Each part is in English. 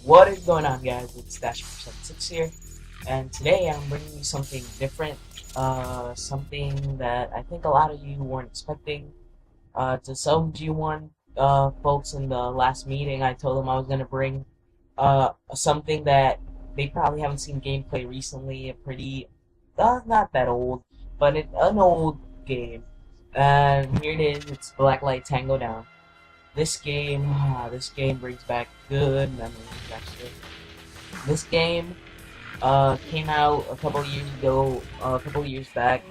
What is going on, guys? It's Dash76 here, and today I'm bringing you something different, something that I think a lot of you weren't expecting. To some G1 folks in the last meeting, I told them I was going to bring something that they probably haven't seen gameplay recently, a pretty, not that old, but an old game. And here it is, it's Blacklight Tango Down. This game brings back good memories, actually. This game came out a couple of years ago, a couple of years back,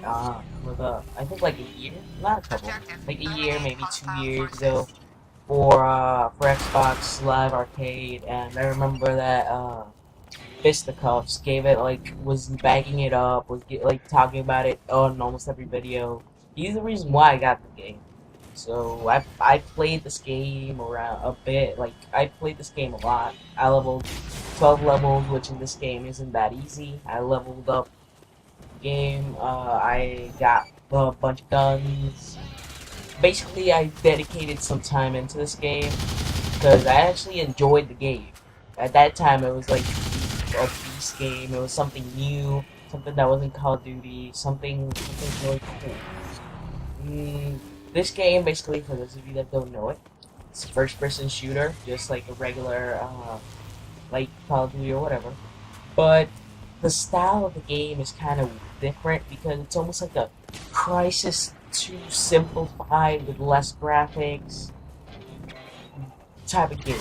with I think like a year, not a couple, like a year, maybe 2 years ago, for Xbox Live Arcade, and I remember that Fisticuffs gave it was bagging it up, like talking about it on almost every video. He's the reason why I got the game. So I played this game around a bit. Like I played this game a lot. I leveled 12 levels, which in this game isn't that easy. I leveled up the game. I got a bunch of guns. Basically, I dedicated some time into this game because I actually enjoyed the game. At that time, it was like a beast game. It was something new, something that wasn't Call of Duty, something really cool. This game, basically, for those of you that don't know it, it's a first-person shooter, just like a regular, like Call of Duty or whatever. But the style of the game is kind of different because it's almost like a Crisis 2 simplified with less graphics type of game.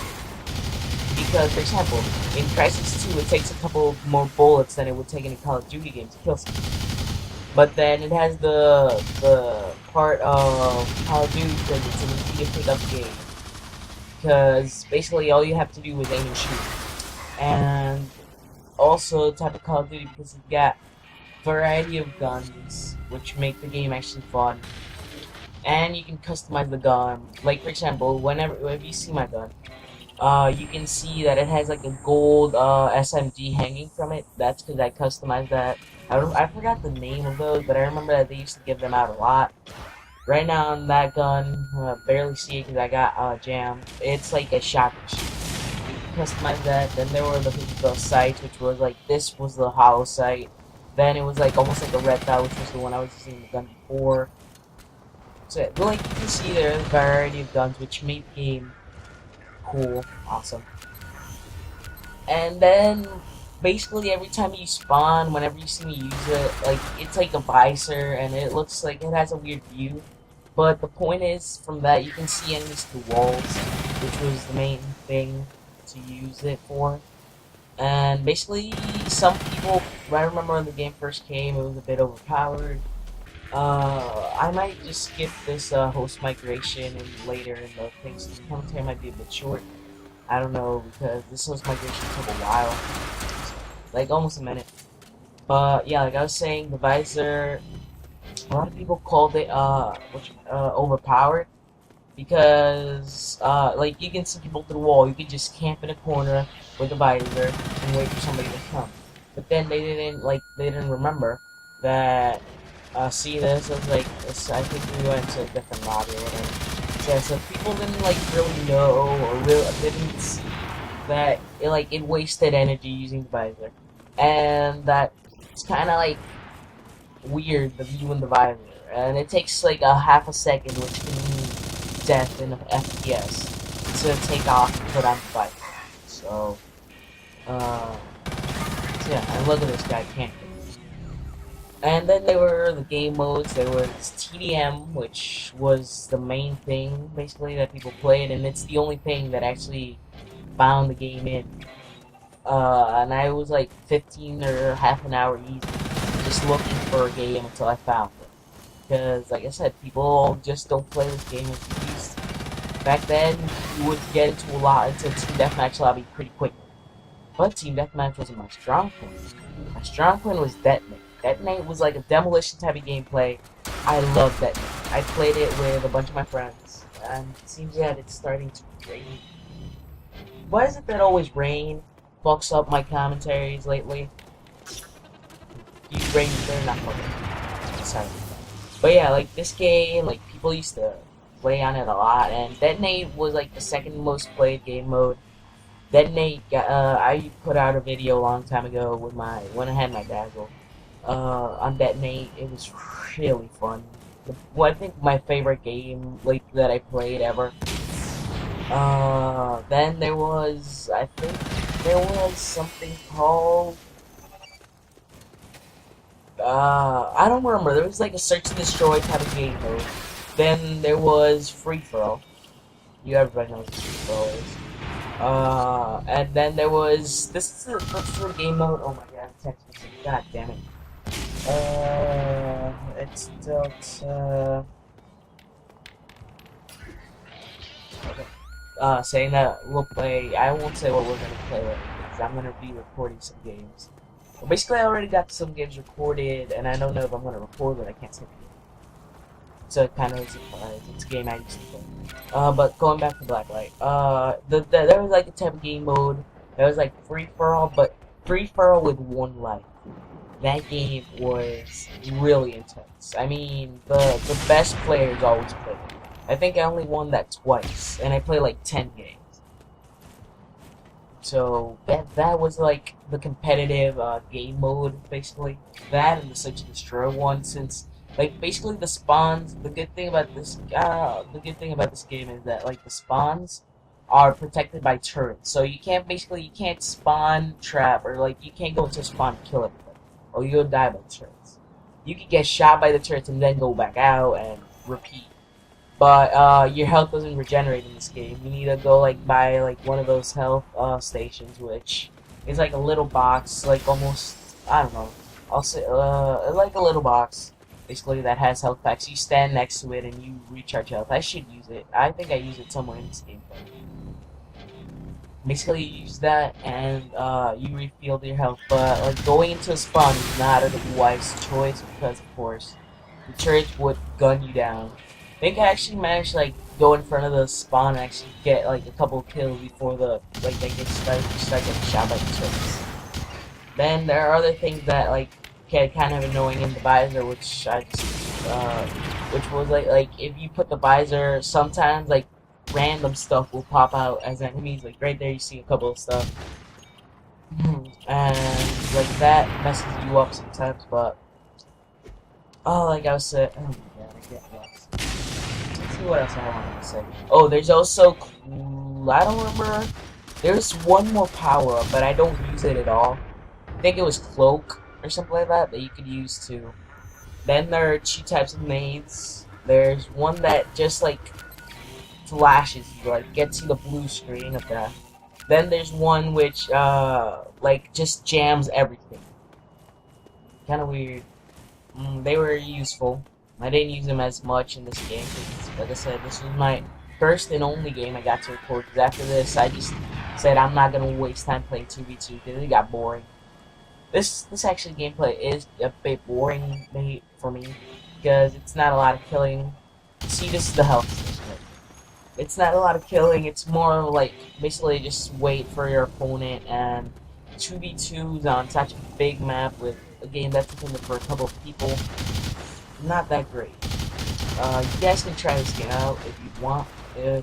Because, for example, in Crisis 2, it takes a couple more bullets than it would take in a Call of Duty game to kill someone. But then it has the part of Call of Duty because it's an easy to pick up game. Because basically all you have to do is aim and shoot. And also type of Call of Duty because you've got variety of guns, which make the game actually fun. And you can customize the gun. Like for example, whenever you see my gun, you can see that it has like a gold SMG hanging from it. That's because I customized that. I forgot the name of those, but I remember that they used to give them out a lot. Right now on that gun, barely see it because I got jammed. It's like a shotgun shoot. You can customize that. Then there were the sights, which was like this was the hollow sight. Then it was like almost like a red dot, which was the one I was using the gun before. So like you can see there's a variety of guns, which made the game cool, awesome. And then basically every time you spawn, whenever you see me use it, like it's like a visor and it looks like it has a weird view. But the point is, from that you can see enemies through walls, which was the main thing to use it for. And basically, some people, I remember when the game first came, it was a bit overpowered. I might just skip this host migration and later in the things. The commentary might be a bit short. I don't know because this host migration took a while, like almost a minute. But yeah, like I was saying, the visor. A lot of people called it overpowered because like you can see people through the wall. You could just camp in a corner with a visor and wait for somebody to come. But then they didn't remember that. See this? It was like I think we went to a different lobby or whatever. Yeah, so people didn't like really know or really didn't see that it wasted energy using the visor, and that it's kind of like weird the view in the visor, and it takes like a half a second, which can mean death in FPS, to take off and put on the visor. So, so yeah, and look at this guy camping. And then there were the game modes. There was TDM, which was the main thing, basically, that people played, and it's the only thing that actually found the game in. And I was like 15 or half an hour easy, just looking for a game until I found it. Because, like I said, people just don't play this game as they used to. Back then, you would get into Team Deathmatch lobby pretty quickly. But Team Deathmatch wasn't my strong point. My strong point was Detonate. Detonate was like a demolition type of gameplay. I love Detonate. I played it with a bunch of my friends, and it seems that it's starting to rain. Why is it that always rain fucks up my commentaries lately? You rain, they're not fucking. Sorry. But yeah, like this game, like people used to play on it a lot, and Detonate was like the second most played game mode. Detonate. I put out a video a long time ago with when I had my dazzle. On Detonate, it was really fun. Well, I think my favorite game like that I played ever. Then I think there was something called. I don't remember. There was like a search and destroy type of game mode. Then there was free for all. Everybody knows what free for all is. And then there was this is a game mode. Oh my god, text message. God damn it. It's still okay. Saying that we'll play. I won't say what we're gonna play right now because I'm gonna be recording some games. Well, basically, I already got some games recorded, and I don't know if I'm gonna record it. I can't say. So it kind of is a surprise. It's a game I used to play. But going back to Blacklight, there was like a type of game mode that was like free for all, but free for all with one life. That game was really intense. I mean, the best players always play it. I think I only won that twice, and I played like 10 games. So that was like the competitive game mode, basically. That and the Search and Destroy one, since like basically the spawns. The good thing about this game is that like the spawns are protected by turrets, so you can't spawn trap or like you can't go into a spawn and kill everybody, or you'll die by the turrets. You can get shot by the turrets and then go back out and repeat. But your health doesn't regenerate in this game. You need to go like buy like one of those health stations, which is like a little box, like almost I don't know. I'll say like a little box, basically that has health packs. You stand next to it and you recharge health. I should use it. I think I use it somewhere in this gameplay. Basically, you use that and you refill your health. But like going into a spawn is not a wise choice because of course the turrets would gun you down. I think I actually managed to like go in front of the spawn and actually get like a couple kills before they start getting shot by the turrets. Then there are other things that like get kind of annoying in the visor, which was like if you put the visor, sometimes like random stuff will pop out as enemies. Like right there, you see a couple of stuff, and like that messes you up sometimes. But oh, like I was saying, oh my god, I get lost. Let's see what else I wanted to say. Oh, there's also I don't remember. There's one more power up, but I don't use it at all. I think it was cloak or something like that you could use too. Then there are two types of nades. There's one that just like flashes you, like gets you the blue screen of death. Then there's one which like just jams everything. Kind of weird. They were useful. I didn't use them as much in this game because, like I said, this was my first and only game I got to record. Because after this, I just said I'm not gonna waste time playing 2v2 because it got boring. This actually gameplay is a bit boring for me because it's not a lot of killing. See, this is the health system. It's not a lot of killing. It's more like basically just wait for your opponent, and 2v2s on such a big map with a game that's intended for a couple of people. Not that great. You guys can try this game out if you want. I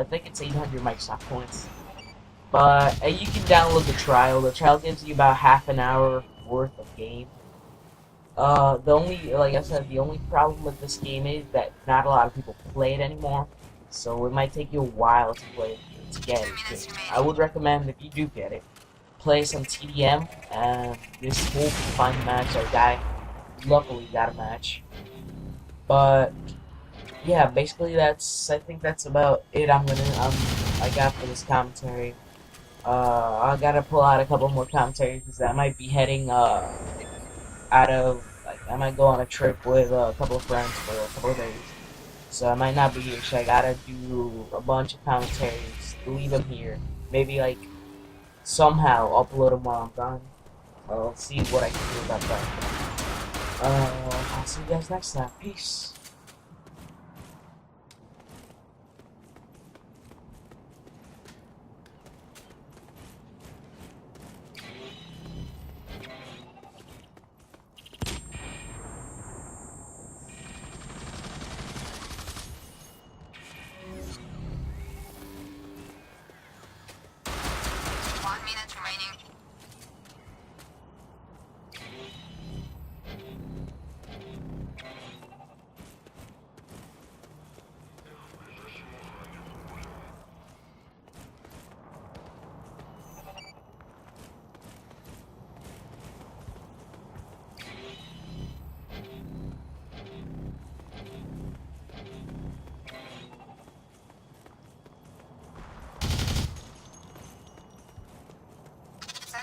think it's 800 Microsoft points. But you can download the trial. The trial gives you about half an hour worth of game. Like I said, the only problem with this game is that not a lot of people play it anymore. So it might take you a while to get it. I would recommend if you do get it, play some TDM, and this will find a match. Our guy luckily got a match. But yeah, basically I think that's about it. I got for this commentary. I gotta pull out a couple more commentaries because I might be heading out of I might go on a trip with a couple of friends for a couple of days, so I might not be here. So I gotta do a bunch of commentaries, leave them here. Maybe like somehow upload them while I'm gone. I'll see what I can do about that. I'll see you guys next time. Peace.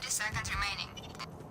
30 seconds remaining.